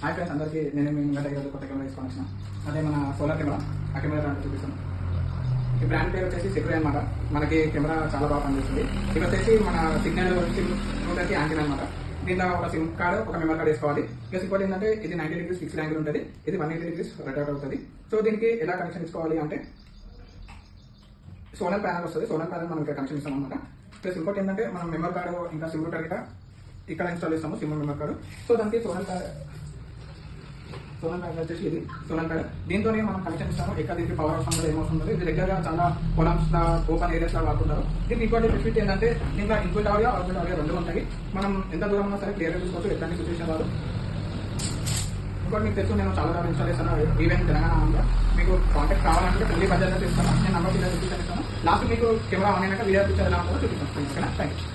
Hi friends, అందరికీ నేను మీ ముంగట ఈరోజు కొత్త కెమెరా తీసుకొని వచ్చిన. అదే మన సోలార్ కెమెరా. ఆ కెమెరా దాంట్లో చూపిస్తాను. ఈ బ్రాండ్ పేరు వచ్చేసి సెక్యూర్ అనమాట. మనకి కెమెరా చాలా బాగా పనిచేస్తుంది. ఇది వచ్చేసి మన సిగ్నల్ సిమ్ రూటర్కి యాంటీనా అనమాట. దీంట్లో ఒక సిమ్ కార్డు, ఒక మెమరీ కార్డు వేసుకోవాలి. ప్లస్ ఇంకోటి ఏంటంటే ఇది 90 degrees ఫిక్స్డ్ యాంగిల్ ఉంటుంది, ఇది 180 degrees రొటేట్ అవుతుంది. సో దీనికి ఎలా కనెక్షన్ ఇచ్చుకోవాలి అంటే సోలార్ ప్యానల్ వస్తుంది. సోలార్ ప్యానల్ మనం ఇక్కడ కనెక్షన్ ఇస్తాం అనమాట. ప్లస్ ఇంకోటి ఏంటంటే మనం మెమరీ కార్డు ఇంకా సిమ్ రూటర్ ఇక్కడ ఇన్స్టాల్ చేస్తాము, సిమ్ మెమరీ కార్డు. సో దానికి సోలార్ ప్యానల్ వచ్చేసి ఇది సోలార్ ప్యానల్. దీంతోనే మనం కనెక్షన్ ఇస్తాము. ఎక్కడ దీనికి పవర్ అవసరం లేదు, ఏమవసరం లేదు. ఇది రెగ్యులర్ గా చాలా పొలమ్స్ ఓపెన్ ఏరియాస్ లో వాడుతుంటారు. దీనికి ఇంకోటి బెనిఫిట్ ఏంటంటే దీంట్లో ఇన్పుట్ ఆడియో, అవుట్పుట్ ఆడియో రెండు ఉంటాయి. మనం ఎంత దూరం ఉన్నా సరే క్లియర్ గా చూసుకోవచ్చు, ఎట్లాంటి సిచ్యువేషన్ రాదు. ఇంకోటి మీకు తెలుసు, నేను చాలా ఇన్స్టాల్ చేస్తాను ఈవెన్ తెలంగాణ. మీకు కాంటాక్ట్ కావాలంటే పెళ్లి బడ్జెట్ ఇస్తాను. నేను నంబర్ చూపిస్తాను. లాస్ట్ మీకు కెమెరా ఆన్ అయినాక వీడియో పిక్చర్ ఎలా ఉంటుందో చూపిస్తాను. Thank you.